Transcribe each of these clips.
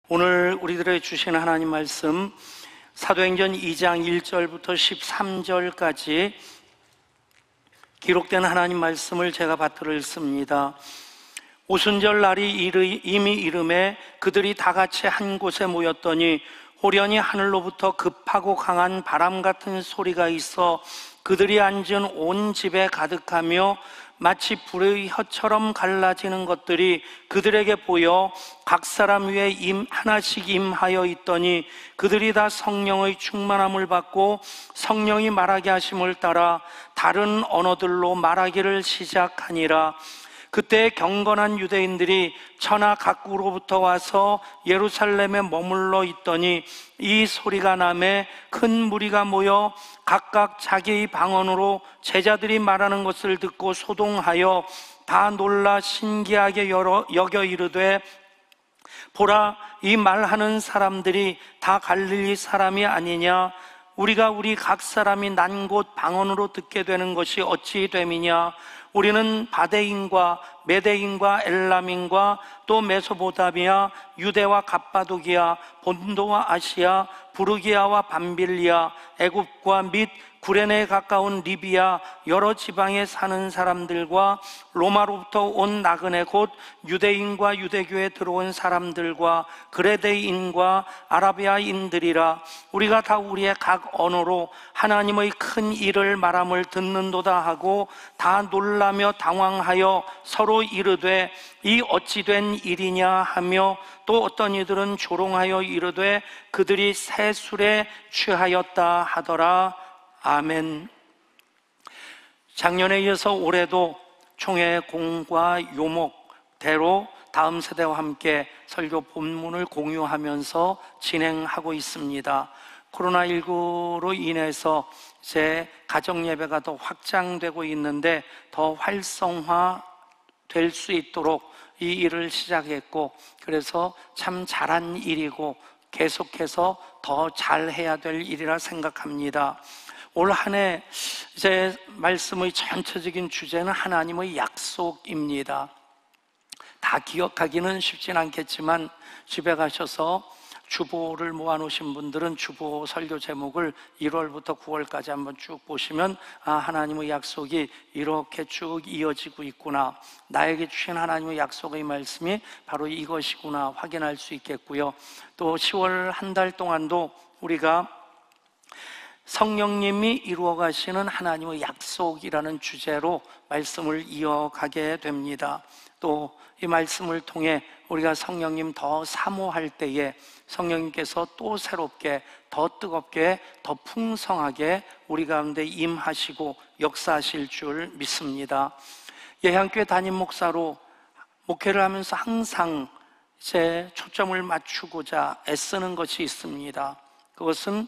오늘 우리들에게 주시는 하나님 말씀 사도행전 2장 1절부터 13절까지 기록된 하나님 말씀을 제가 받들어 읽습니다. 오순절 날이 이미 이름에 그들이 다 같이 한 곳에 모였더니 호련히 하늘로부터 급하고 강한 바람 같은 소리가 있어 그들이 앉은 온 집에 가득하며 마치 불의 혀처럼 갈라지는 것들이 그들에게 보여 각 사람 위에 하나씩 임하여 있더니 그들이 다 성령의 충만함을 받고 성령이 말하게 하심을 따라 다른 언어들로 말하기를 시작하니라. 그때 경건한 유대인들이 천하 각국으로부터 와서 예루살렘에 머물러 있더니 이 소리가 나매 큰 무리가 모여 각각 자기의 방언으로 제자들이 말하는 것을 듣고 소동하여 다 놀라 신기하게 여겨 이르되 보라, 이 말하는 사람들이 다 갈릴리 사람이 아니냐? 우리가 우리 각 사람이 난 곳 방언으로 듣게 되는 것이 어찌 됨이냐? 우리는 바데인과 메데인과 엘람인과 또 메소포타미아, 유대와 갑바도기아, 본도와 아시아, 부르기아와 밤빌리아, 애굽과 및 구레네에 가까운 리비아 여러 지방에 사는 사람들과 로마로부터 온 나그네 곧 유대인과 유대교에 들어온 사람들과 그레데인과 아라비아인들이라. 우리가 다 우리의 각 언어로 하나님의 큰 일을 말함을 듣는도다 하고 다 놀라며 당황하여 서로 이르되 이 어찌 된 일이냐 하며 또 어떤 이들은 조롱하여 이르되 그들이 새 술에 취하였다 하더라. 아멘. 작년에 이어서 올해도 총회 공과 요목대로 다음 세대와 함께 설교 본문을 공유하면서 진행하고 있습니다. 코로나19로 인해서 이제 가정예배가 더 확장되고 있는데 더 활성화될 수 있도록 이 일을 시작했고, 그래서 참 잘한 일이고 계속해서 더 잘해야 될 일이라 생각합니다. 올 한 해 제 말씀의 전체적인 주제는 하나님의 약속입니다. 다 기억하기는 쉽진 않겠지만 집에 가셔서 주보를 모아놓으신 분들은 주보 설교 제목을 1월부터 9월까지 한번 쭉 보시면 하나님의 약속이 이렇게 쭉 이어지고 있구나, 나에게 주신 하나님의 약속의 말씀이 바로 이것이구나 확인할 수 있겠고요. 또 10월 한 달 동안도 우리가 성령님이 이루어 가시는 하나님의 약속이라는 주제로 말씀을 이어가게 됩니다. 또 이 말씀을 통해 우리가 성령님 더 사모할 때에 성령님께서 또 새롭게, 더 뜨겁게, 더 풍성하게 우리 가운데 임하시고 역사하실 줄 믿습니다. 예향교회 담임 목사로 목회를 하면서 항상 제 초점을 맞추고자 애쓰는 것이 있습니다. 그것은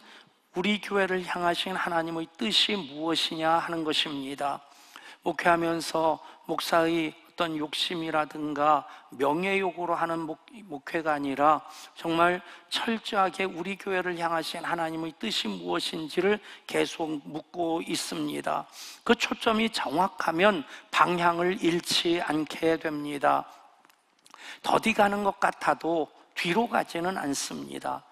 우리 교회를 향하신 하나님의 뜻이 무엇이냐 하는 것입니다. 목회하면서 목사의 어떤 욕심이라든가 명예욕으로 하는 목회가 아니라 정말 철저하게 우리 교회를 향하신 하나님의 뜻이 무엇인지를 계속 묻고 있습니다. 그 초점이 정확하면 방향을 잃지 않게 됩니다. 더디 가는 것 같아도 뒤로 가지는 않습니다.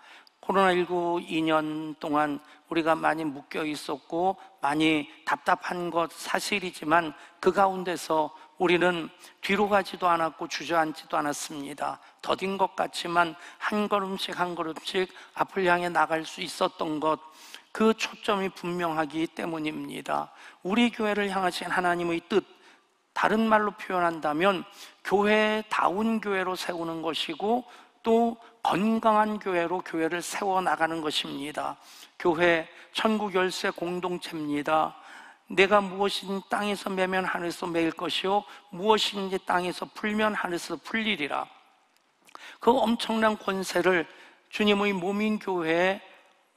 코로나19 2년 동안 우리가 많이 묶여 있었고 많이 답답한 것 사실이지만 그 가운데서 우리는 뒤로 가지도 않았고 주저앉지도 않았습니다. 더딘 것 같지만 한 걸음씩 한 걸음씩 앞을 향해 나갈 수 있었던 것, 그 초점이 분명하기 때문입니다. 우리 교회를 향하신 하나님의 뜻, 다른 말로 표현한다면 교회다운 교회로 세우는 것이고 또 건강한 교회로 교회를 세워나가는 것입니다. 교회, 천국 열쇠 공동체입니다. 내가 무엇이든 땅에서 매면 하늘에서 매일 것이요 무엇이든지 땅에서 풀면 하늘에서 풀리리라. 그 엄청난 권세를 주님의 몸인 교회에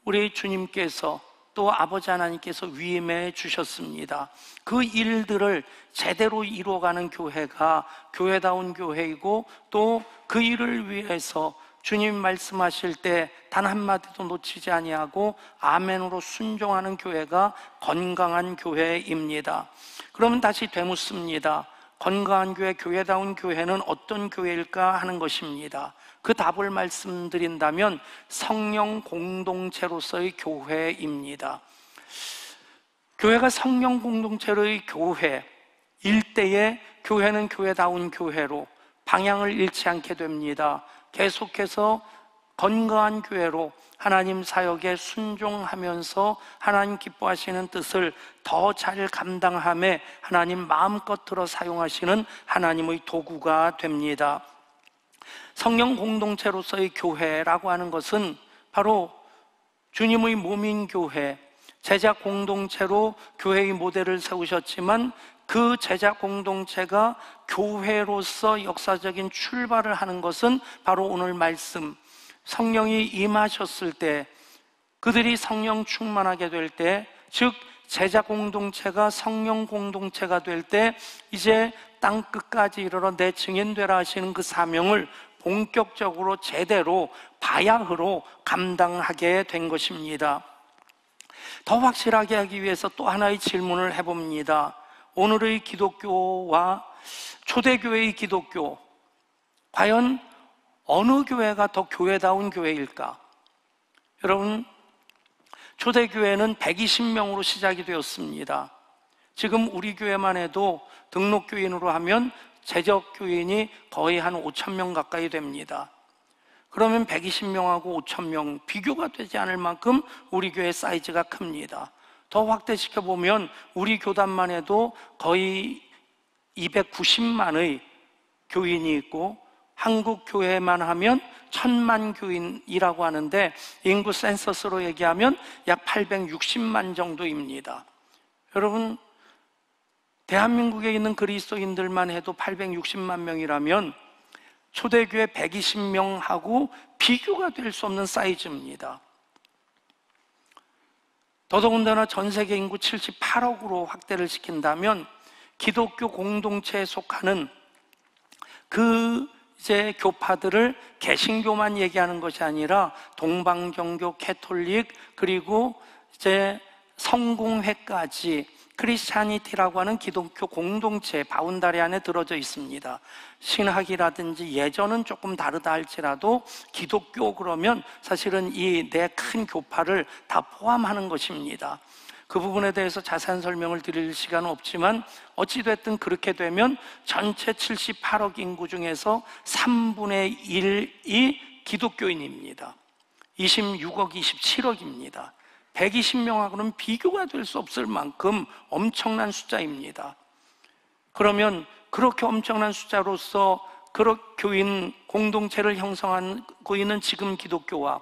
우리 주님께서 또 아버지 하나님께서 위임해 주셨습니다. 그 일들을 제대로 이루어가는 교회가 교회다운 교회이고 또 그 일을 위해서 주님 말씀하실 때 단 한마디도 놓치지 아니하고 아멘으로 순종하는 교회가 건강한 교회입니다. 그러면 다시 되묻습니다. 건강한 교회, 교회다운 교회는 어떤 교회일까 하는 것입니다. 그 답을 말씀드린다면 성령 공동체로서의 교회입니다. 교회가 성령 공동체로의 교회일 때에 교회는 교회다운 교회로 방향을 잃지 않게 됩니다. 계속해서 건강한 교회로 하나님 사역에 순종하면서 하나님 기뻐하시는 뜻을 더 잘 감당함에 하나님 마음껏 들어 사용하시는 하나님의 도구가 됩니다. 성령 공동체로서의 교회라고 하는 것은 바로 주님의 몸인 교회, 제자 공동체로 교회의 모델을 세우셨지만 그 제자 공동체가 교회로서 역사적인 출발을 하는 것은 바로 오늘 말씀, 성령이 임하셨을 때, 그들이 성령 충만하게 될 때, 즉 제자 공동체가 성령 공동체가 될 때 이제 땅 끝까지 이르러 내 증인 되라 하시는 그 사명을 본격적으로 제대로 바야흐로 감당하게 된 것입니다. 더 확실하게 하기 위해서 또 하나의 질문을 해봅니다. 오늘의 기독교와 초대교회의 기독교, 과연 어느 교회가 더 교회다운 교회일까? 여러분, 초대교회는 120명으로 시작이 되었습니다. 지금 우리 교회만 해도 등록교인으로 하면 재적교인이 거의 한 5,000명 가까이 됩니다. 그러면 120명하고 5,000명 비교가 되지 않을 만큼 우리 교회 사이즈가 큽니다. 더 확대시켜보면 우리 교단만 해도 거의 290만의 교인이 있고 한국 교회만 하면 1,000만 교인이라고 하는데 인구 센서스로 얘기하면 약 860만 정도입니다. 여러분, 대한민국에 있는 그리스도인들만 해도 860만 명이라면 초대교회 120명하고 비교가 될 수 없는 사이즈입니다. 더더군다나 전 세계 인구 78억으로 확대를 시킨다면 기독교 공동체에 속하는 그 이제 교파들을 개신교만 얘기하는 것이 아니라 동방정교, 캐톨릭, 그리고 이제 성공회까지 크리스찬이티라고 하는 기독교 공동체 바운다리 안에 들어져 있습니다. 신학이라든지 예전은 조금 다르다 할지라도 기독교 그러면 사실은 이 네 큰 교파를 다 포함하는 것입니다. 그 부분에 대해서 자세한 설명을 드릴 시간은 없지만 어찌됐든 그렇게 되면 전체 78억 인구 중에서 3분의 1이 기독교인입니다. 26억, 27억입니다. 120명하고는 비교가 될 수 없을 만큼 엄청난 숫자입니다. 그러면 그렇게 엄청난 숫자로서 그런 교인 공동체를 형성하고 있는 지금 기독교와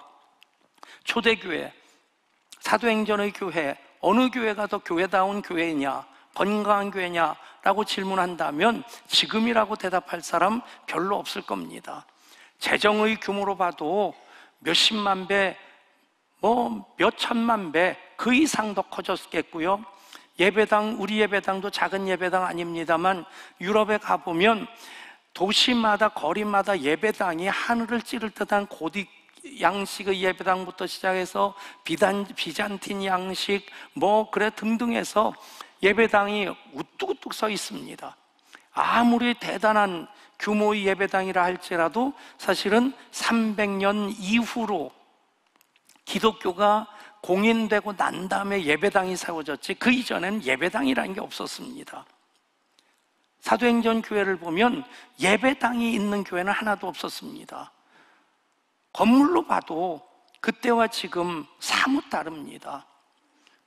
초대교회, 사도행전의 교회, 어느 교회가 더 교회다운 교회냐, 건강한 교회냐라고 질문한다면 지금이라고 대답할 사람 별로 없을 겁니다. 재정의 규모로 봐도 몇십만 배, 몇 천만 배 그 이상 더 커졌겠고요. 예배당, 우리 예배당도 작은 예배당 아닙니다만 유럽에 가보면 도시마다 거리마다 예배당이 하늘을 찌를 듯한 고딕 양식의 예배당부터 시작해서 비잔틴 양식 그래 등등해서 예배당이 우뚝우뚝 서 있습니다. 아무리 대단한 규모의 예배당이라 할지라도 사실은 300년 이후로 기독교가 공인되고 난 다음에 예배당이 세워졌지 그 이전에는 예배당이라는 게 없었습니다. 사도행전 교회를 보면 예배당이 있는 교회는 하나도 없었습니다. 건물로 봐도 그때와 지금 사뭇 다릅니다.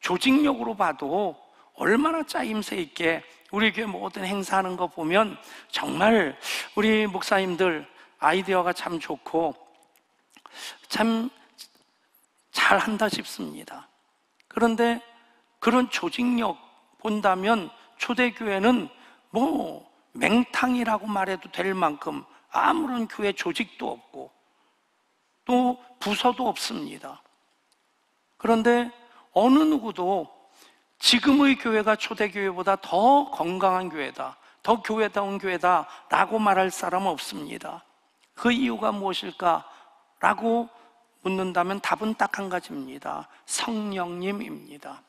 조직력으로 봐도 얼마나 짜임새 있게 우리 교회 모든 행사하는 거 보면 정말 우리 목사님들 아이디어가 참 좋고 참 잘한다 싶습니다. 그런데 그런 조직력 본다면 초대교회는 맹탕이라고 말해도 될 만큼 아무런 교회 조직도 없고 또 부서도 없습니다. 그런데 어느 누구도 지금의 교회가 초대교회보다 더 건강한 교회다, 더 교회다운 교회다 라고 말할 사람은 없습니다. 그 이유가 무엇일까라고 묻는다면 답은 딱 한 가지입니다. 성령님입니다.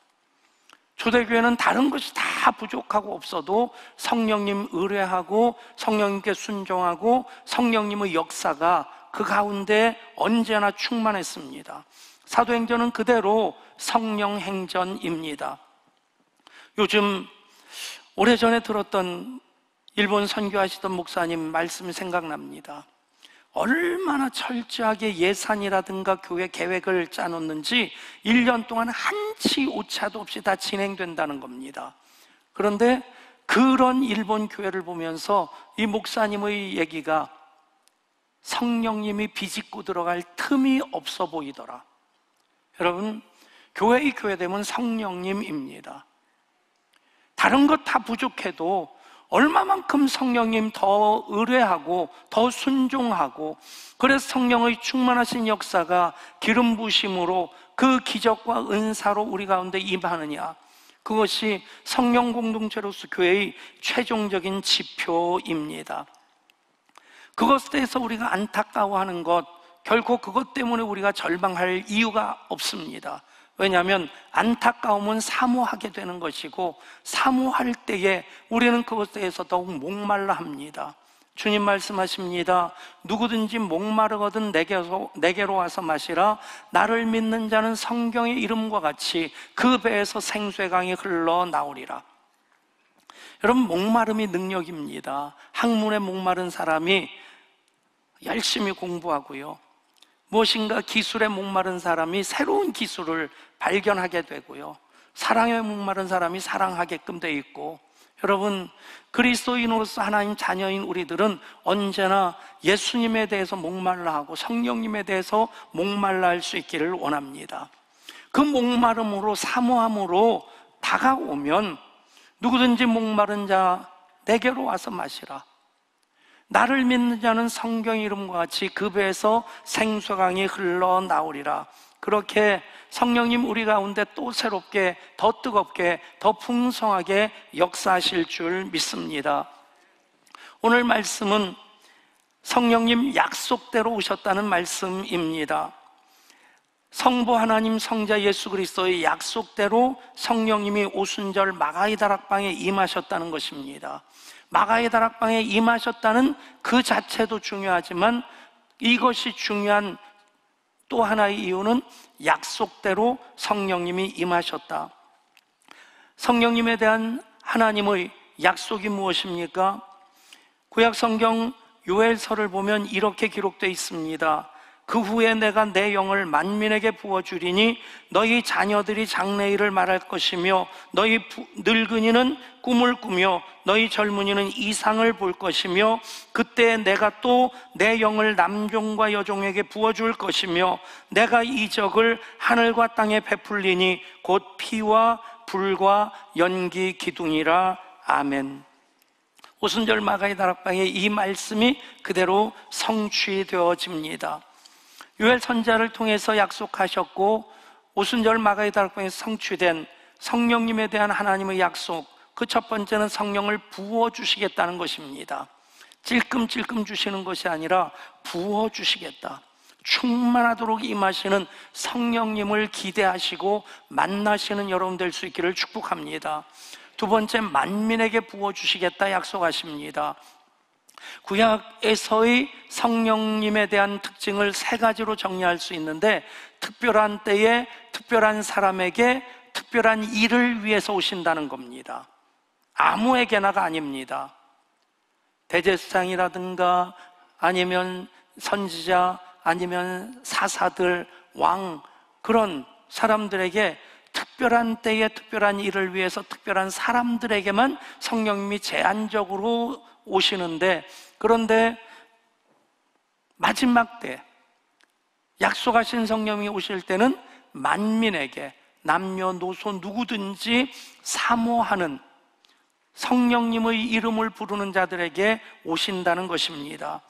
초대교회는 다른 것이 다 부족하고 없어도 성령님 의뢰하고 성령님께 순종하고 성령님의 역사가 그 가운데 언제나 충만했습니다. 사도행전은 그대로 성령 행전입니다. 요즘 오래전에 들었던 일본 선교하시던 목사님 말씀이 생각납니다. 얼마나 철저하게 예산이라든가 교회 계획을 짜놓는지 1년 동안 한치 오차도 없이 다 진행된다는 겁니다. 그런데 그런 일본 교회를 보면서 이 목사님의 얘기가 성령님이 비집고 들어갈 틈이 없어 보이더라. 여러분, 교회의 교회됨은 성령님입니다. 다른 것 다 부족해도 얼마만큼 성령님 더 의뢰하고 더 순종하고, 그래서 성령의 충만하신 역사가 기름 부심으로 그 기적과 은사로 우리 가운데 임하느냐, 그것이 성령 공동체로서 교회의 최종적인 지표입니다. 그것에 대해서 우리가 안타까워하는 것, 결코 그것 때문에 우리가 절망할 이유가 없습니다. 왜냐하면 안타까움은 사모하게 되는 것이고, 사모할 때에 우리는 그것에 대해서 더욱 목말라 합니다. 주님 말씀하십니다. 누구든지 목마르거든 내게로 와서 마시라. 나를 믿는 자는 성경의 이름과 같이 그 배에서 생수의 강이 흘러나오리라. 여러분, 목마름이 능력입니다. 학문에 목마른 사람이 열심히 공부하고요, 무엇인가 기술에 목마른 사람이 새로운 기술을 발견하게 되고요, 사랑에 목마른 사람이 사랑하게끔 돼 있고, 여러분, 그리스도인으로서 하나님 자녀인 우리들은 언제나 예수님에 대해서 목말라 하고 성령님에 대해서 목말라 할 수 있기를 원합니다. 그 목마름으로, 사모함으로 다가오면 누구든지 목마른 자 내게로 와서 마시라. 나를 믿는 자는 성경의 이름과 같이 그 배에서 생수강이 흘러나오리라. 그렇게 성령님 우리 가운데 또 새롭게, 더 뜨겁게, 더 풍성하게 역사하실 줄 믿습니다. 오늘 말씀은 성령님 약속대로 오셨다는 말씀입니다. 성부 하나님 성자 예수 그리스도의 약속대로 성령님이 오순절 마가의 다락방에 임하셨다는 것입니다. 마가의 다락방에 임하셨다는 그 자체도 중요하지만, 이것이 중요한 또 하나의 이유는 약속대로 성령님이 임하셨다. 성령님에 대한 하나님의 약속이 무엇입니까? 구약 성경 요엘서를 보면 이렇게 기록되어 있습니다. 그 후에 내가 내 영을 만민에게 부어주리니 너희 자녀들이 장래일을 말할 것이며 너희 늙은이는 꿈을 꾸며 너희 젊은이는 이상을 볼 것이며 그때 내가 또 내 영을 남종과 여종에게 부어줄 것이며 내가 이적을 하늘과 땅에 베풀리니 곧 피와 불과 연기 기둥이라. 아멘. 오순절 마가의 다락방에 이 말씀이 그대로 성취되어집니다. 요엘 선지자를 통해서 약속하셨고, 오순절 마가의 다락방에서 성취된 성령님에 대한 하나님의 약속, 그 첫 번째는 성령을 부어주시겠다는 것입니다. 찔끔찔끔 주시는 것이 아니라 부어주시겠다. 충만하도록 임하시는 성령님을 기대하시고 만나시는 여러분 될 수 있기를 축복합니다. 두 번째, 만민에게 부어주시겠다 약속하십니다. 구약에서의 성령님에 대한 특징을 세 가지로 정리할 수 있는데, 특별한 때에 특별한 사람에게 특별한 일을 위해서 오신다는 겁니다. 아무에게나가 아닙니다. 대제사장이라든가 아니면 선지자, 아니면 사사들, 왕, 그런 사람들에게 특별한 때에 특별한 일을 위해서 특별한 사람들에게만 성령님이 제한적으로 오시는데, 그런데 마지막 때 약속하신 성령이 오실 때는 만민에게, 남녀노소 누구든지 사모하는 성령님의 이름을 부르는 자들에게 오신다는 것입니다.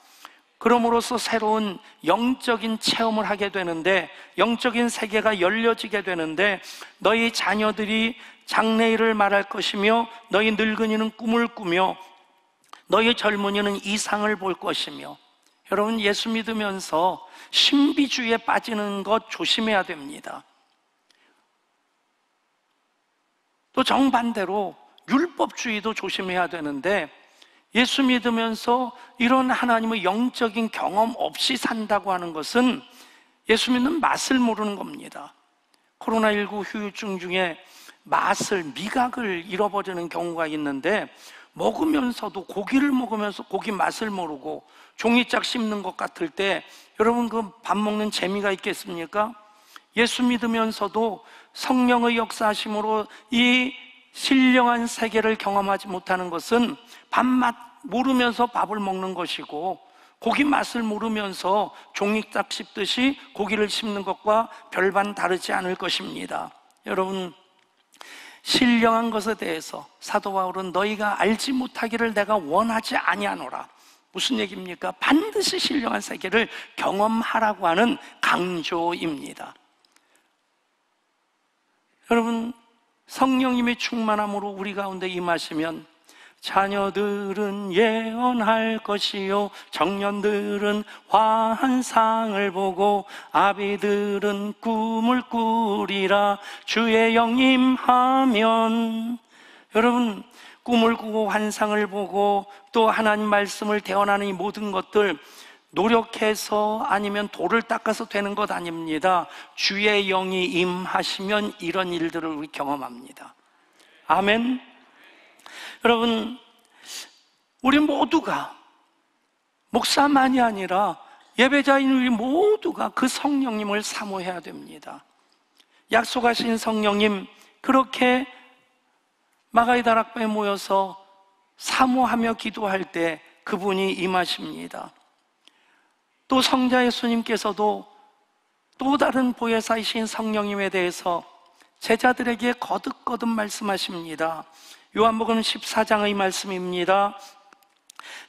그럼으로써 새로운 영적인 체험을 하게 되는데, 영적인 세계가 열려지게 되는데, 너희 자녀들이 장래일을 말할 것이며 너희 늙은이는 꿈을 꾸며 너희 젊은이는 이상을 볼 것이며. 여러분, 예수 믿으면서 신비주의에 빠지는 것 조심해야 됩니다. 또 정반대로 율법주의도 조심해야 되는데, 예수 믿으면서 이런 하나님의 영적인 경험 없이 산다고 하는 것은 예수 믿는 맛을 모르는 겁니다. 코로나19 후유증 중에 맛을, 미각을 잃어버리는 경우가 있는데, 먹으면서도, 고기를 먹으면서 고기 맛을 모르고 종이짝 씹는 것 같을 때 여러분 그 밥 먹는 재미가 있겠습니까? 예수 믿으면서도 성령의 역사하심으로 이 신령한 세계를 경험하지 못하는 것은 밥맛 모르면서 밥을 먹는 것이고, 고기 맛을 모르면서 종이짝 씹듯이 고기를 씹는 것과 별반 다르지 않을 것입니다. 여러분, 신령한 것에 대해서 사도 바울은 너희가 알지 못하기를 내가 원하지 아니하노라. 무슨 얘기입니까? 반드시 신령한 세계를 경험하라고 하는 강조입니다. 여러분, 성령님의 충만함으로 우리 가운데 임하시면 자녀들은 예언할 것이요, 청년들은 환상을 보고 아비들은 꿈을 꾸리라. 주의 영 임하면, 여러분, 꿈을 꾸고 환상을 보고 또 하나님 말씀을 대언하는 이 모든 것들 노력해서 아니면 돌을 닦아서 되는 것 아닙니다. 주의 영이 임하시면 이런 일들을 우리 경험합니다. 아멘. 여러분, 우리 모두가, 목사만이 아니라 예배자인 우리 모두가 그 성령님을 사모해야 됩니다. 약속하신 성령님, 그렇게 마가의 다락방에 모여서 사모하며 기도할 때 그분이 임하십니다. 또 성자 예수님께서도 또 다른 보혜사이신 성령님에 대해서 제자들에게 거듭거듭 말씀하십니다. 요한복음 14장의 말씀입니다.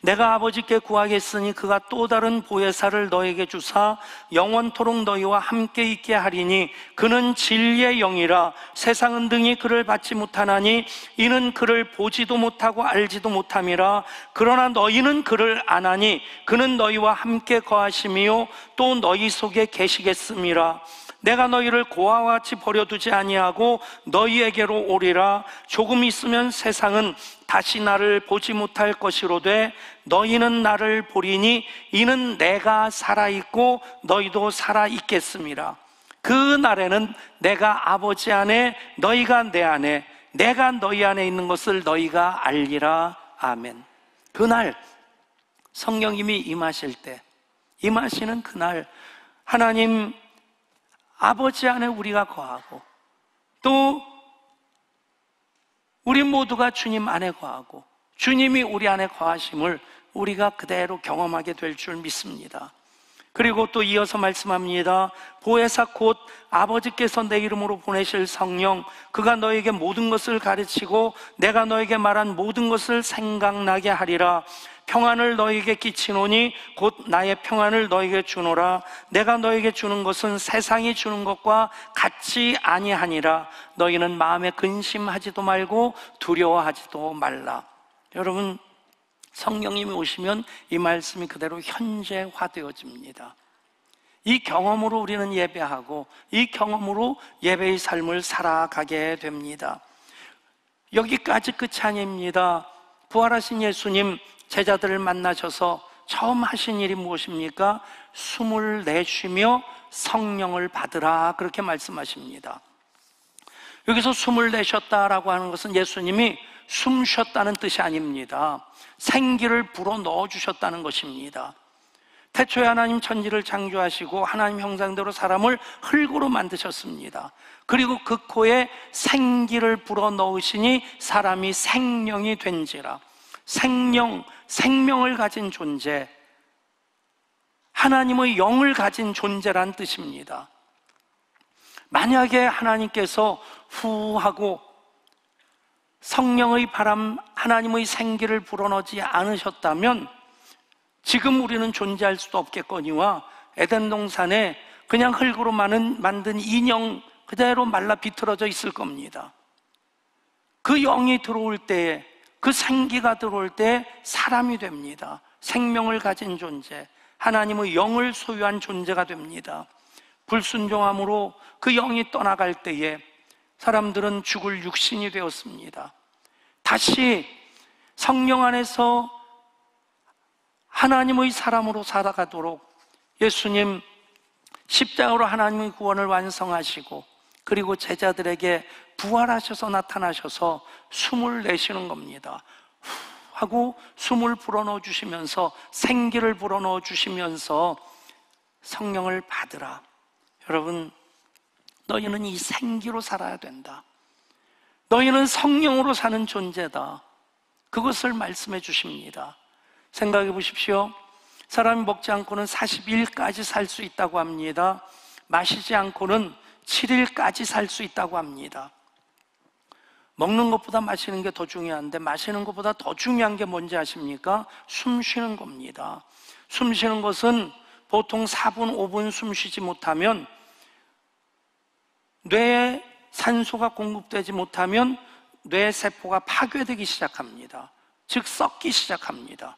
내가 아버지께 구하겠으니 그가 또 다른 보혜사를 너에게 주사 영원토록 너희와 함께 있게 하리니 그는 진리의 영이라. 세상은 등이 그를 받지 못하나니 이는 그를 보지도 못하고 알지도 못함이라. 그러나 너희는 그를 아나니 그는 너희와 함께 거하심이요 또 너희 속에 계시겠음이라. 내가 너희를 고아와 같이 버려두지 아니하고 너희에게로 오리라. 조금 있으면 세상은 다시 나를 보지 못할 것이로되 너희는 나를 보리니 이는 내가 살아있고 너희도 살아있겠음이라. 그 날에는 내가 아버지 안에 너희가 내 안에 내가 너희 안에 있는 것을 너희가 알리라. 아멘. 그날 성령님이 임하실 때, 임하시는 그날 하나님 아버지 안에 우리가 거하고 또 우리 모두가 주님 안에 거하고 주님이 우리 안에 거하심을 우리가 그대로 경험하게 될 줄 믿습니다. 그리고 또 이어서 말씀합니다. 보혜사 곧 아버지께서 내 이름으로 보내실 성령, 그가 너에게 모든 것을 가르치고 내가 너에게 말한 모든 것을 생각나게 하리라. 평안을 너에게 끼치노니 곧 나의 평안을 너에게 주노라. 내가 너에게 주는 것은 세상이 주는 것과 같지 아니하니라. 너희는 마음에 근심하지도 말고 두려워하지도 말라. 여러분, 성령님이 오시면 이 말씀이 그대로 현재화되어집니다. 이 경험으로 우리는 예배하고 이 경험으로 예배의 삶을 살아가게 됩니다. 여기까지 끝이 아닙니다. 부활하신 예수님 제자들을 만나셔서 처음 하신 일이 무엇입니까? 숨을 내쉬며 성령을 받으라, 그렇게 말씀하십니다. 여기서 숨을 내셨다라고 하는 것은 예수님이 숨 쉬었다는 뜻이 아닙니다. 생기를 불어 넣어주셨다는 것입니다. 태초에 하나님 천지를 창조하시고 하나님 형상대로 사람을 흙으로 만드셨습니다. 그리고 그 코에 생기를 불어 넣으시니 사람이 생명이 된지라. 생명을 가진 존재, 하나님의 영을 가진 존재란 뜻입니다. 만약에 하나님께서 후 하고 성령의 바람, 하나님의 생기를 불어넣지 않으셨다면 지금 우리는 존재할 수도 없겠거니와 에덴 동산에 그냥 흙으로 만든 인형 그대로 말라 비틀어져 있을 겁니다. 그 영이 들어올 때에, 그 생기가 들어올 때 사람이 됩니다. 생명을 가진 존재, 하나님의 영을 소유한 존재가 됩니다. 불순종함으로 그 영이 떠나갈 때에 사람들은 죽을 육신이 되었습니다. 다시 성령 안에서 하나님의 사람으로 살아가도록 예수님 십자가로 하나님의 구원을 완성하시고 그리고 제자들에게 부활하셔서 나타나셔서 숨을 내쉬는 겁니다. 후 하고 숨을 불어넣어 주시면서 생기를 불어넣어 주시면서 성령을 받으라. 여러분, 너희는 이 생기로 살아야 된다. 너희는 성령으로 사는 존재다. 그것을 말씀해 주십니다. 생각해 보십시오. 사람이 먹지 않고는 40일까지 살 수 있다고 합니다. 마시지 않고는 7일까지 살 수 있다고 합니다. 먹는 것보다 마시는 게 더 중요한데 마시는 것보다 더 중요한 게 뭔지 아십니까? 숨 쉬는 겁니다. 숨 쉬는 것은 보통 4분, 5분 숨 쉬지 못하면 뇌에 산소가 공급되지 못하면 뇌세포가 파괴되기 시작합니다. 즉 썩기 시작합니다.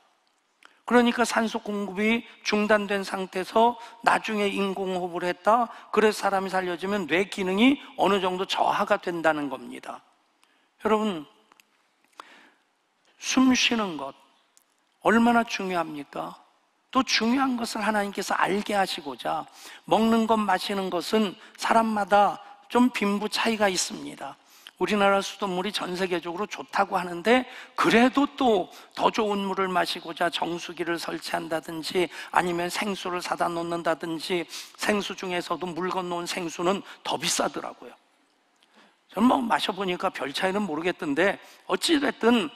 그러니까 산소 공급이 중단된 상태에서 나중에 인공호흡을 했다, 그래서 사람이 살려지면 뇌 기능이 어느 정도 저하가 된다는 겁니다. 여러분, 숨 쉬는 것 얼마나 중요합니까? 또 중요한 것을 하나님께서 알게 하시고자 먹는 것, 마시는 것은 사람마다 좀 빈부 차이가 있습니다. 우리나라 수돗물이 전 세계적으로 좋다고 하는데 그래도 또 더 좋은 물을 마시고자 정수기를 설치한다든지 아니면 생수를 사다 놓는다든지, 생수 중에서도 물 건너온 생수는 더 비싸더라고요. 저는 뭐 마셔보니까 별 차이는 모르겠던데 어찌됐든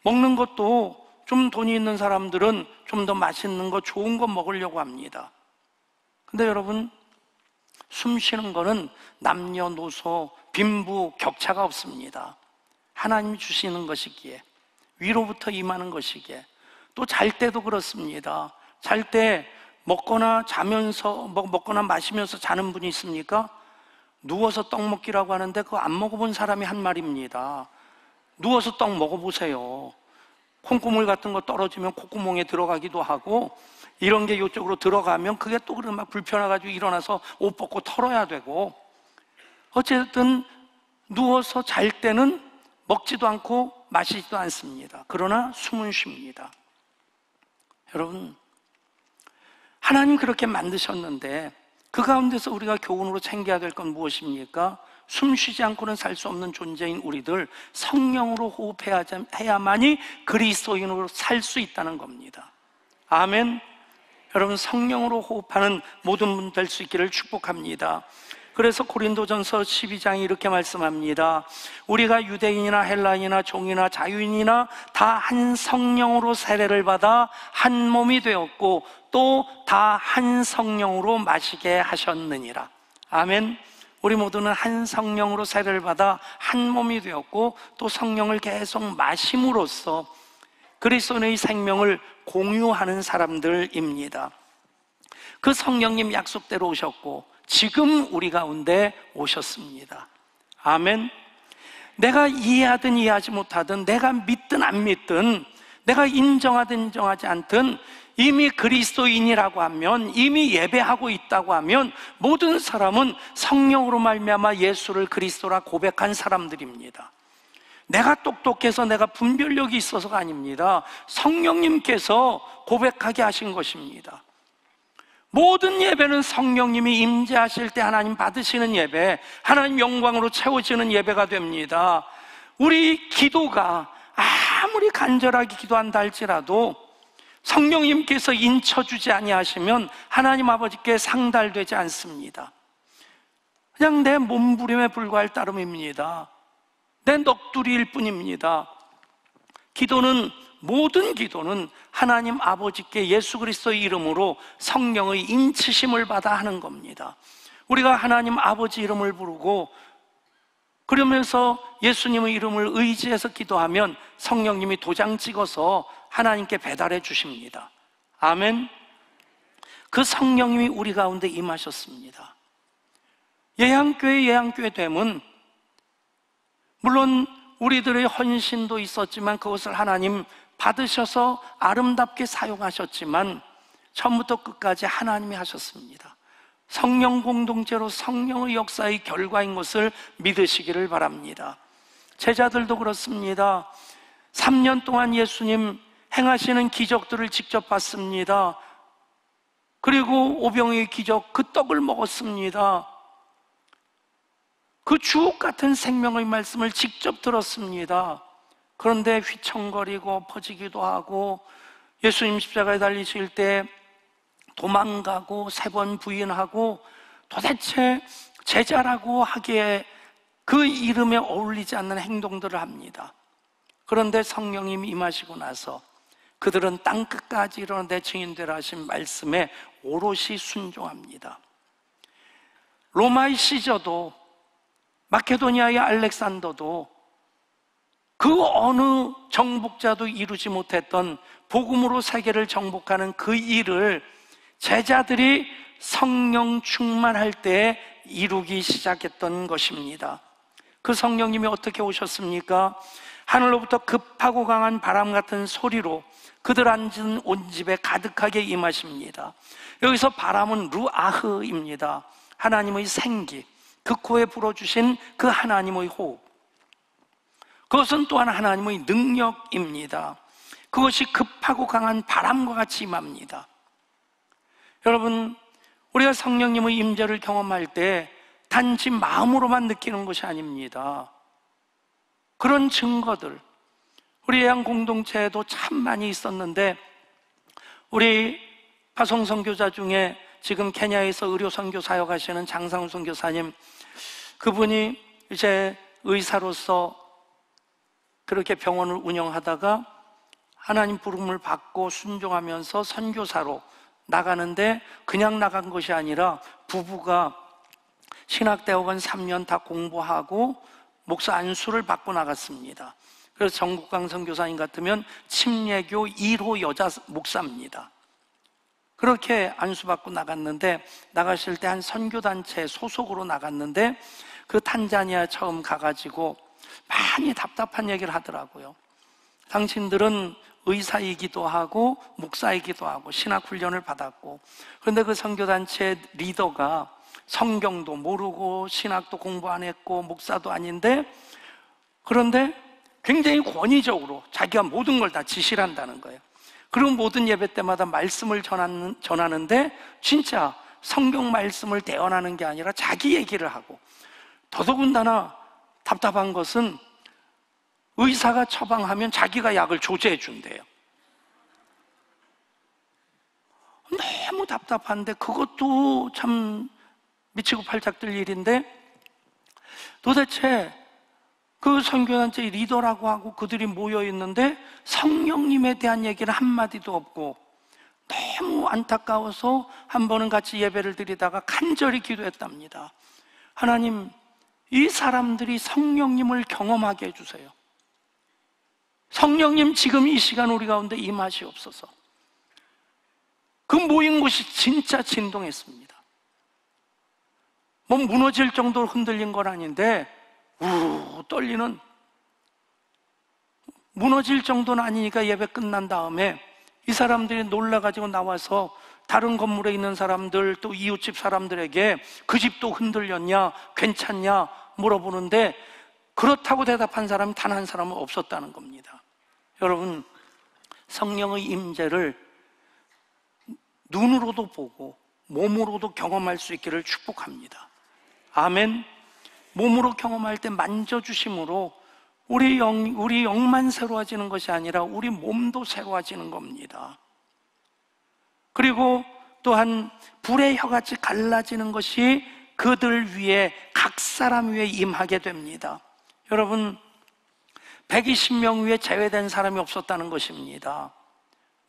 먹는 것도 좀 돈이 있는 사람들은 좀 더 맛있는 거, 좋은 거 먹으려고 합니다. 근데 여러분, 숨 쉬는 거는 남녀노소, 빈부, 격차가 없습니다. 하나님이 주시는 것이기에, 위로부터 임하는 것이기에. 또 잘 때도 그렇습니다. 잘 때 먹거나 자면서, 먹거나 마시면서 자는 분이 있습니까? 누워서 떡 먹기라고 하는데 그거 안 먹어본 사람이 한 말입니다. 누워서 떡 먹어보세요. 콩고물 같은 거 떨어지면 콧구멍에 들어가기도 하고, 이런 게 이쪽으로 들어가면 그게 또 그래 막 불편해가지고 일어나서 옷 벗고 털어야 되고, 어쨌든 누워서 잘 때는 먹지도 않고 마시지도 않습니다. 그러나 숨은 쉽니다. 여러분, 하나님 그렇게 만드셨는데 그 가운데서 우리가 교훈으로 챙겨야 될 건 무엇입니까? 숨 쉬지 않고는 살 수 없는 존재인 우리들, 성령으로 호흡해야만이 그리스도인으로 살 수 있다는 겁니다. 아멘. 여러분, 성령으로 호흡하는 모든 분 될 수 있기를 축복합니다. 그래서 고린도전서 12장이 이렇게 말씀합니다. 우리가 유대인이나 헬라인이나 종이나 자유인이나 다 한 성령으로 세례를 받아 한 몸이 되었고 또 다 한 성령으로 마시게 하셨느니라. 아멘. 우리 모두는 한 성령으로 세례를 받아 한 몸이 되었고 또 성령을 계속 마심으로써 그리스도의 생명을 공유하는 사람들입니다. 그 성령님 약속대로 오셨고 지금 우리 가운데 오셨습니다. 아멘. 내가 이해하든 이해하지 못하든, 내가 믿든 안 믿든, 내가 인정하든 인정하지 않든 이미 그리스도인이라고 하면, 이미 예배하고 있다고 하면 모든 사람은 성령으로 말미암아 예수를 그리스도라 고백한 사람들입니다. 내가 똑똑해서 내가 분별력이 있어서가 아닙니다. 성령님께서 고백하게 하신 것입니다. 모든 예배는 성령님이 임재하실 때 하나님 받으시는 예배, 하나님 영광으로 채워지는 예배가 됩니다. 우리 기도가 아무리 간절하게 기도한다 할지라도 성령님께서 인쳐주지 아니하시면 하나님 아버지께 상달되지 않습니다. 그냥 내 몸부림에 불과할 따름입니다. 내 넋두리일 뿐입니다. 기도는, 모든 기도는 하나님 아버지께 예수 그리스도의 이름으로 성령의 인치심을 받아 하는 겁니다. 우리가 하나님 아버지 이름을 부르고 그러면서 예수님의 이름을 의지해서 기도하면 성령님이 도장 찍어서 하나님께 배달해 주십니다. 아멘. 그 성령님이 우리 가운데 임하셨습니다. 예양교회 됨은 물론 우리들의 헌신도 있었지만 그것을 하나님 받으셔서 아름답게 사용하셨지만 처음부터 끝까지 하나님이 하셨습니다. 성령 공동체로 성령의 역사의 결과인 것을 믿으시기를 바랍니다. 제자들도 그렇습니다. 3년 동안 예수님 행하시는 기적들을 직접 봤습니다. 그리고 오병이의 기적, 그 떡을 먹었습니다. 그 주옥 같은 생명의 말씀을 직접 들었습니다. 그런데 휘청거리고 퍼지기도 하고 예수님 십자가에 달리실 때 도망가고 3번 부인하고 도대체 제자라고 하기에 그 이름에 어울리지 않는 행동들을 합니다. 그런데 성령님이 임하시고 나서 그들은 땅끝까지 이르러 내 증인되라 하신 말씀에 오롯이 순종합니다. 로마의 시저도 마케도니아의 알렉산더도 그 어느 정복자도 이루지 못했던 복음으로 세계를 정복하는 그 일을 제자들이 성령 충만할 때 이루기 시작했던 것입니다. 그 성령님이 어떻게 오셨습니까? 하늘로부터 급하고 강한 바람 같은 소리로 그들 앉은 온 집에 가득하게 임하십니다. 여기서 바람은 루아흐입니다. 하나님의 생기, 그 코에 불어주신 그 하나님의 호흡, 그것은 또한 하나님의 능력입니다. 그것이 급하고 강한 바람과 같이 임합니다. 여러분, 우리가 성령님의 임재를 경험할 때 단지 마음으로만 느끼는 것이 아닙니다. 그런 증거들, 우리 예양 공동체에도 참 많이 있었는데, 우리 파송 선교자 중에 지금 케냐에서 의료 선교 사역하시는 장상훈 선교사님, 그분이 이제 의사로서 그렇게 병원을 운영하다가 하나님 부름을 받고 순종하면서 선교사로 나가는데, 그냥 나간 것이 아니라 부부가 신학대학원 3년 다 공부하고 목사 안수를 받고 나갔습니다. 그래서 정국강 선교사님 같으면 침례교 1호 여자 목사입니다. 그렇게 안수받고 나갔는데, 나가실 때 한 선교단체 소속으로 나갔는데, 그 탄자니아 처음 가가지고 많이 답답한 얘기를 하더라고요. 당신들은 의사이기도 하고 목사이기도 하고 신학훈련을 받았고, 그런데 그 선교단체 리더가 성경도 모르고 신학도 공부 안 했고 목사도 아닌데, 그런데 굉장히 권위적으로 자기가 모든 걸 다 지시를 한다는 거예요. 그리고 모든 예배 때마다 말씀을 전하는데 진짜 성경 말씀을 대언하는 게 아니라 자기 얘기를 하고, 더더군다나 답답한 것은 의사가 처방하면 자기가 약을 조제해 준대요. 너무 답답한데, 그것도 참 미치고 팔짝 뜰 일인데, 도대체 그 선교단체 리더라고 하고 그들이 모여 있는데 성령님에 대한 얘기는 한마디도 없고, 너무 안타까워서 한 번은 같이 예배를 드리다가 간절히 기도했답니다. 하나님, 이 사람들이 성령님을 경험하게 해주세요. 성령님, 지금 이 시간 우리 가운데 임하시옵소서. 그 모인 곳이 진짜 진동했습니다. 뭐 무너질 정도로 흔들린 건 아닌데 우르르 떨리는, 무너질 정도는 아니니까 예배 끝난 다음에 이 사람들이 놀라가지고 나와서 다른 건물에 있는 사람들, 또 이웃집 사람들에게 그 집도 흔들렸냐, 괜찮냐 물어보는데 그렇다고 대답한 사람이 단 한 사람은 없었다는 겁니다. 여러분, 성령의 임재를 눈으로도 보고 몸으로도 경험할 수 있기를 축복합니다. 아멘. 몸으로 경험할 때 만져주심으로 우리 영만 새로워지는 것이 아니라 우리 몸도 새로워지는 겁니다. 그리고 또한 불의 혀같이 갈라지는 것이 그들 위에, 각 사람 위에 임하게 됩니다. 여러분, 120명 위에 제외된 사람이 없었다는 것입니다.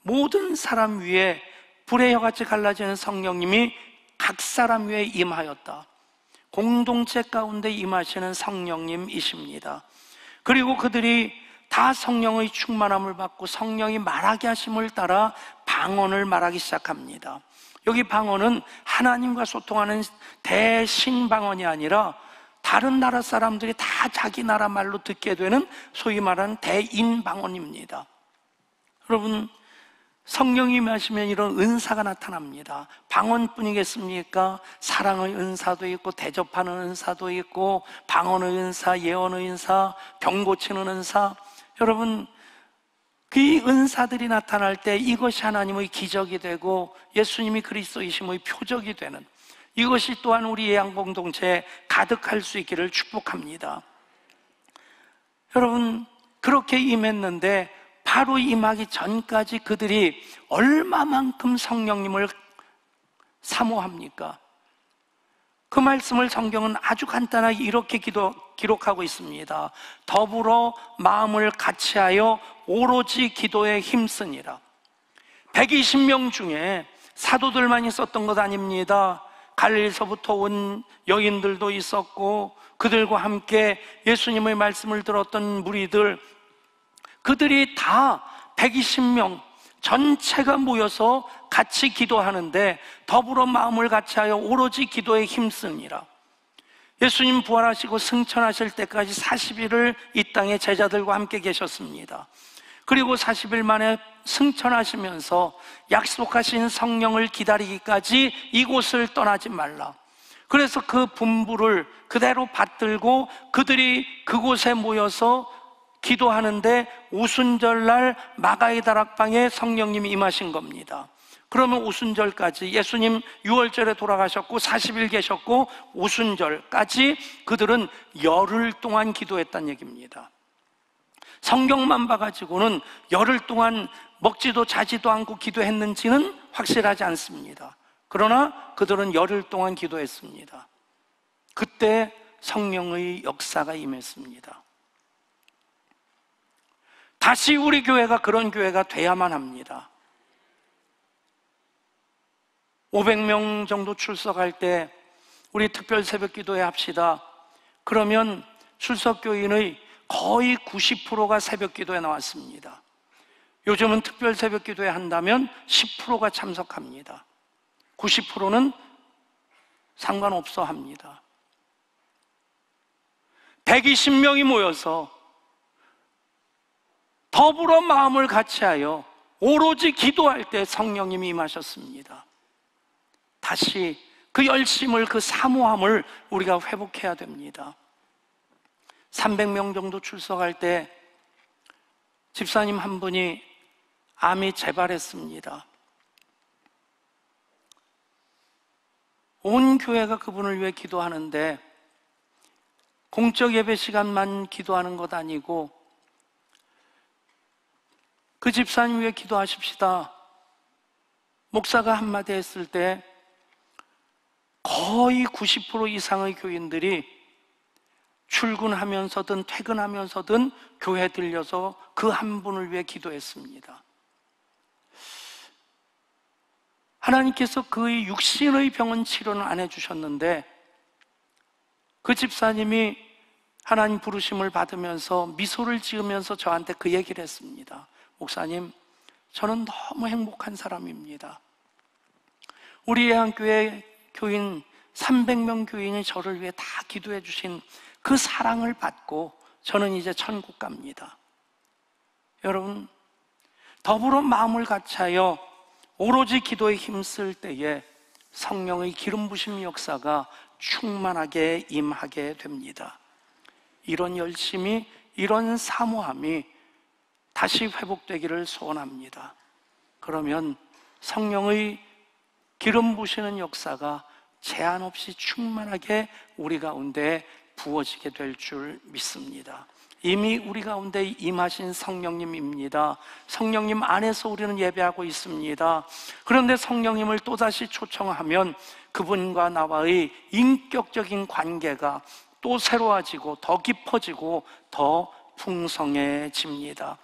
모든 사람 위에 불의 혀같이 갈라지는 성령님이 각 사람 위에 임하였다. 공동체 가운데 임하시는 성령님이십니다. 그리고 그들이 다 성령의 충만함을 받고 성령이 말하게 하심을 따라 방언을 말하기 시작합니다. 여기 방언은 하나님과 소통하는 대신방언이 아니라 다른 나라 사람들이 다 자기 나라 말로 듣게 되는 소위 말하는 대인방언입니다. 여러분, 성령이 임하시면 이런 은사가 나타납니다. 방언뿐이겠습니까? 사랑의 은사도 있고, 대접하는 은사도 있고, 방언의 은사, 예언의 은사, 병 고치는 은사. 여러분, 그 은사들이 나타날 때 이것이 하나님의 기적이 되고 예수님이 그리스도이심의 표적이 되는, 이것이 또한 우리 예양 공동체에 가득할 수 있기를 축복합니다. 여러분, 그렇게 임했는데 바로 임하기 전까지 그들이 얼마만큼 성령님을 사모합니까? 그 말씀을 성경은 아주 간단하게 이렇게 기록하고 있습니다. 더불어 마음을 같이하여 오로지 기도에 힘쓰니라. 120명 중에 사도들만 있었던 것 아닙니다. 갈릴리서부터 온 여인들도 있었고, 그들과 함께 예수님의 말씀을 들었던 무리들, 그들이 다 120명 전체가 모여서 같이 기도하는데 더불어 마음을 같이하여 오로지 기도에 힘쓰니라. 예수님 부활하시고 승천하실 때까지 40일을 이 땅에 제자들과 함께 계셨습니다. 그리고 40일 만에 승천하시면서 약속하신 성령을 기다리기까지 이곳을 떠나지 말라. 그래서 그 분부를 그대로 받들고 그들이 그곳에 모여서 기도하는데 오순절날 마가의 다락방에 성령님이 임하신 겁니다. 그러면 오순절까지, 예수님 6월절에 돌아가셨고 40일 계셨고 오순절까지 그들은 열흘 동안 기도했다는 얘기입니다. 성경만 봐가지고는 열흘 동안 먹지도 자지도 않고 기도했는지는 확실하지 않습니다. 그러나 그들은 열흘 동안 기도했습니다. 그때 성령의 역사가 임했습니다. 다시 우리 교회가 그런 교회가 돼야만 합니다. 500명 정도 출석할 때 우리 특별 새벽 기도회 합시다. 그러면 출석교인의 거의 90%가 새벽 기도에 나왔습니다. 요즘은 특별 새벽 기도회 한다면 10%가 참석합니다. 90%는 상관없어 합니다. 120명이 모여서 더불어 마음을 같이하여 오로지 기도할 때 성령님이 임하셨습니다. 다시 그 열심을, 그 사모함을 우리가 회복해야 됩니다. 300명 정도 출석할 때 집사님 한 분이 암이 재발했습니다. 온 교회가 그분을 위해 기도하는데 공적 예배 시간만 기도하는 것 아니고 그 집사님 위해 기도하십시다. 목사가 한마디 했을 때 거의 90% 이상의 교인들이 출근하면서든 퇴근하면서든 교회에 들려서 그 한 분을 위해 기도했습니다. 하나님께서 그의 육신의 병은 치료는 안 해주셨는데 그 집사님이 하나님 부르심을 받으면서 미소를 지으면서 저한테 그 얘기를 했습니다. 목사님, 저는 너무 행복한 사람입니다. 우리 예한교회 교인 300명 교인이 저를 위해 다 기도해 주신 그 사랑을 받고 저는 이제 천국 갑니다. 여러분, 더불어 마음을 같이하여 오로지 기도에 힘쓸 때에 성령의 기름 부심 역사가 충만하게 임하게 됩니다. 이런 열심이, 이런 사모함이 다시 회복되기를 소원합니다. 그러면 성령의 기름 부시는 역사가 제한 없이 충만하게 우리 가운데 부어지게 될 줄 믿습니다. 이미 우리 가운데 임하신 성령님입니다. 성령님 안에서 우리는 예배하고 있습니다. 그런데 성령님을 또다시 초청하면 그분과 나와의 인격적인 관계가 또 새로워지고 더 깊어지고 더 풍성해집니다.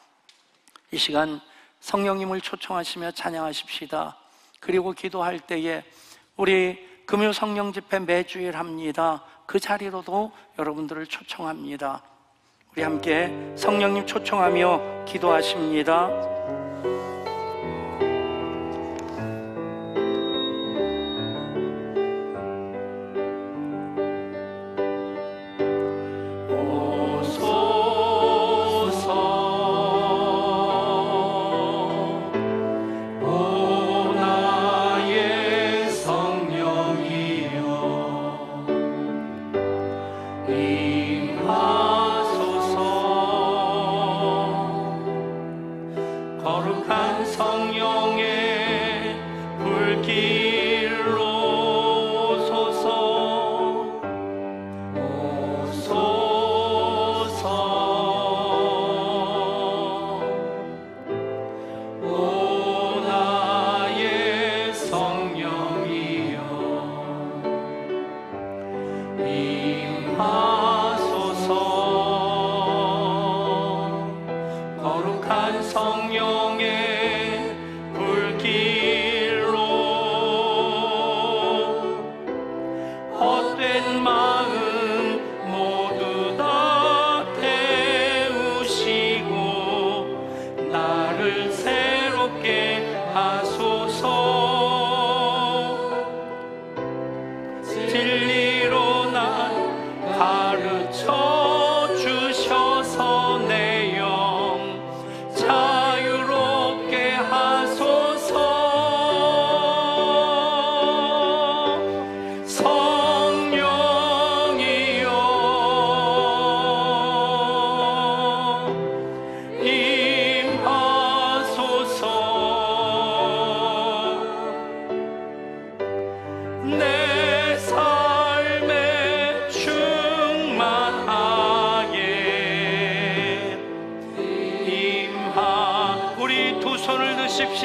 이 시간 성령님을 초청하시며 찬양하십시다. 그리고 기도할 때에 우리 금요 성령 집회 매주일 합니다. 그 자리로도 여러분들을 초청합니다. 우리 함께 성령님 초청하며 기도하십니다.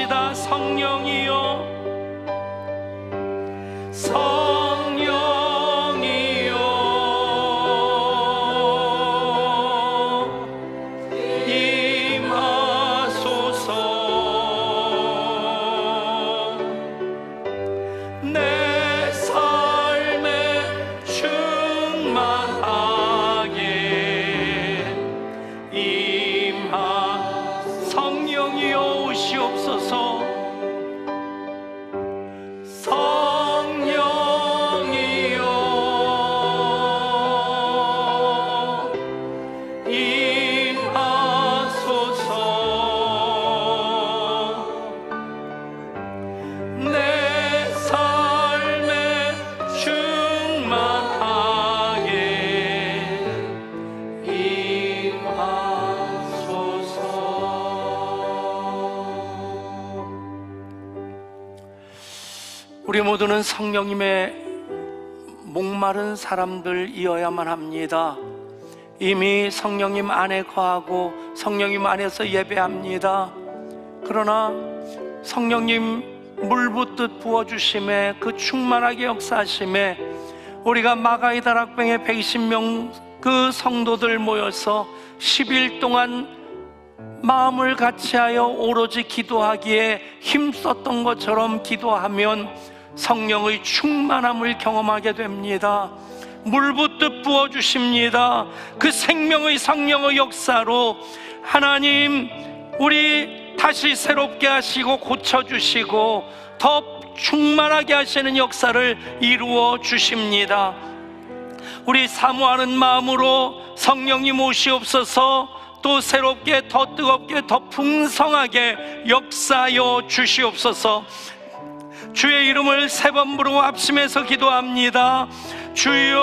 기도합시다. 성령이여, 성령이여, 임하소서. 내 삶에 충만하게 임하. 성령이여 오시옵소서. 우리 모두는 성령님의 목마른 사람들이어야만 합니다. 이미 성령님 안에 거하고 성령님 안에서 예배합니다. 그러나 성령님 물 붓듯 부어주심에, 그 충만하게 역사하심에 우리가 마가의 다락방에 120명 그 성도들 모여서 10일 동안 마음을 같이하여 오로지 기도하기에 힘썼던 것처럼 기도하면 성령의 충만함을 경험하게 됩니다. 물 붓듯 부어주십니다. 그 생명의 성령의 역사로 하나님 우리 다시 새롭게 하시고 고쳐주시고 더 충만하게 하시는 역사를 이루어 주십니다. 우리 사모하는 마음으로 성령님 오시옵소서. 또 새롭게, 더 뜨겁게, 더 풍성하게 역사하여 주시옵소서. 주의 이름을 세 번 부르고 합심해서 기도합니다. 주여,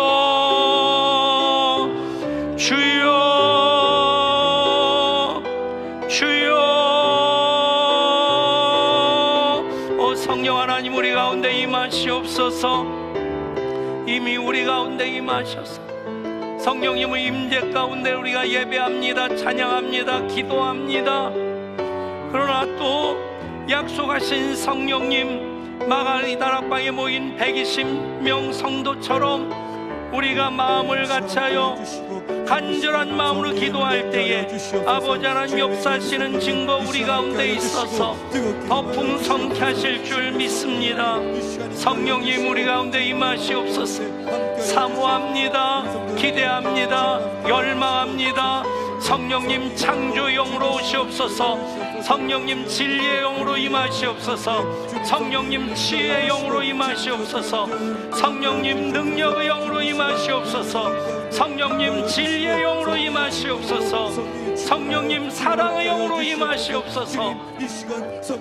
주여, 주여. 성령 하나님 우리 가운데 임하시옵소서. 이미 우리 가운데 임하셔서 성령님의 임재 가운데 우리가 예배합니다. 찬양합니다. 기도합니다. 그러나 또 약속하신 성령님, 마가의 다락방에 모인 120명 성도처럼 우리가 마음을 같이하여 간절한 마음으로 기도할 때에 아버지 하나님 역사하시는 증거 우리 가운데 있어서 더 풍성케 하실 줄 믿습니다. 성령님 우리 가운데 임하시옵소서. 사모합니다. 기대합니다. 열망합니다. 성령님 창조의 영으로 오시옵소서. 성령님 진리의 영으로 임하시옵소서. 성령님 지혜의 영으로 임하시옵소서. 성령님 능력의 영으로 임하시옵소서. 성령님 진리의 영으로 임하시옵소서. 성령님 사랑의 영으로 임하시옵소서.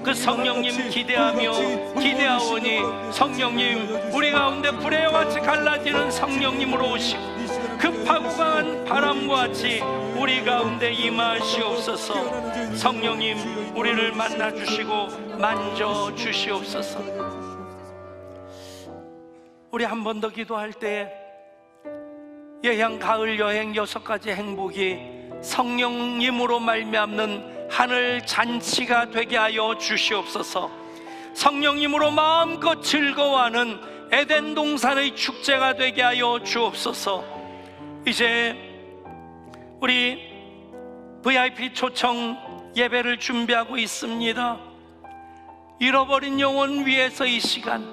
그 성령님 기대하오니 성령님 우리 가운데 불의 영같이 갈라지는 성령님으로 오시고 그 파고강한 바람과 같이 우리 가운데 임하시옵소서. 성령님 우리를 만나주시고 만져주시옵소서. 우리 한 번 더 기도할 때 예향 가을 여행 6가지 행복이 성령님으로 말미암는 하늘 잔치가 되게 하여 주시옵소서. 성령님으로 마음껏 즐거워하는 에덴 동산의 축제가 되게 하여 주옵소서. 이제 우리 VIP 초청 예배를 준비하고 있습니다. 잃어버린 영혼 위해서 이 시간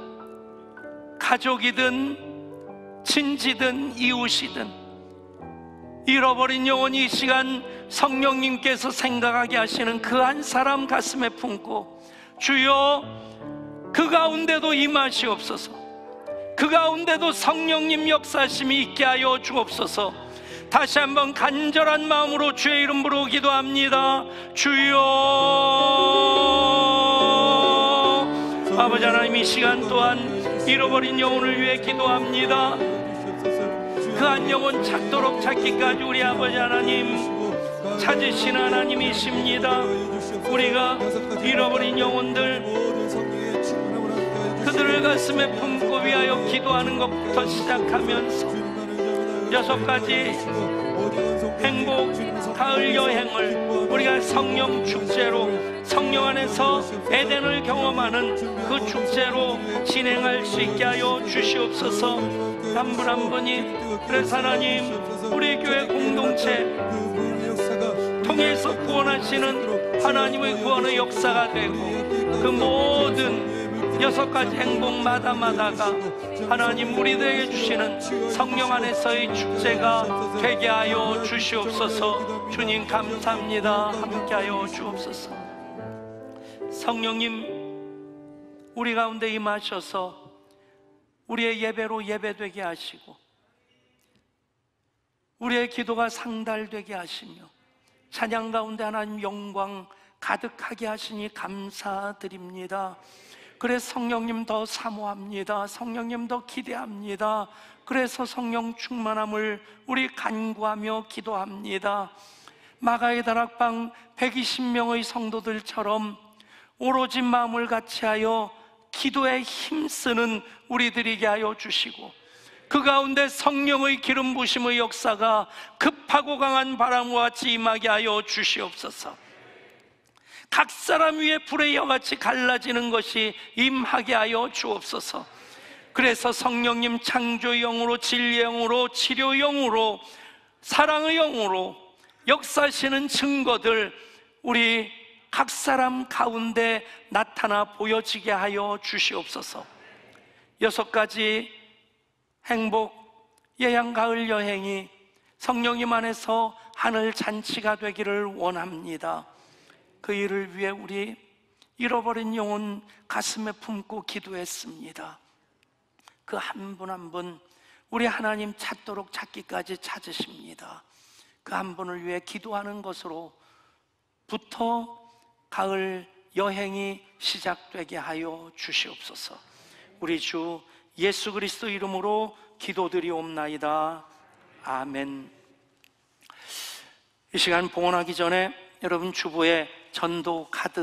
가족이든 친지든 이웃이든 잃어버린 영혼이 이 시간 성령님께서 생각하게 하시는 그 한 사람 가슴에 품고 주여 그 가운데도 임하시옵소서. 그 가운데도 성령님 역사심이 있게 하여 주옵소서. 다시 한번 간절한 마음으로 주의 이름 부르고 기도합니다. 주여. 아버지 하나님 이 시간 또한 잃어버린 영혼을 위해 기도합니다. 그 한 영혼 찾도록 찾기까지 우리 아버지 하나님 찾으신 하나님이십니다. 우리가 잃어버린 영혼들 그들을 가슴에 품고 위하여 기도하는 것부터 시작하면서 6가지 행복 가을 여행을 우리가 성령 축제로 성령 안에서 에덴을 경험하는 그 축제로 진행할 수 있게 하여 주시옵소서. 한 분 한 분이, 그래서 하나님, 우리 교회 공동체 통해서 구원하시는 하나님의 구원의 역사가 되고, 그 모든 6가지 행복마다마다가 하나님 우리들에게 주시는 성령 안에서의 축제가 되게 하여 주시옵소서. 주님 감사합니다. 함께하여 주옵소서. 성령님, 우리 가운데 임하셔서 우리의 예배로 예배되게 하시고, 우리의 기도가 상달되게 하시며, 찬양 가운데 하나님 영광 가득하게 하시니 감사드립니다. 그래서 성령님 더 사모합니다. 성령님 더 기대합니다. 그래서 성령 충만함을 우리 간구하며 기도합니다. 마가의 다락방 120명의 성도들처럼 오로지 마음을 같이하여 기도에 힘쓰는 우리들이게 하여 주시고, 그 가운데 성령의 기름 부심의 역사가 급하고 강한 바람과 같이 임하게 하여 주시옵소서. 각 사람 위에 불의 여같이 갈라지는 것이 임하게 하여 주옵소서. 그래서 성령님 창조의 영으로, 진리의 영으로, 치료의 영으로, 사랑의 영으로 역사하시는 증거들 우리 각 사람 가운데 나타나 보여지게 하여 주시옵소서. 6가지 행복 예양 가을 여행이 성령님 안에서 하늘 잔치가 되기를 원합니다. 그 일을 위해 우리 잃어버린 영혼 가슴에 품고 기도했습니다. 그 한 분 한 분 우리 하나님 찾도록 찾기까지 찾으십니다. 그 한 분을 위해 기도하는 것으로부터 가을 여행이 시작되게 하여 주시옵소서. 우리 주 예수 그리스도 이름으로 기도드리옵나이다. 아멘. 이 시간 봉헌하기 전에 여러분 주부의 전도 카드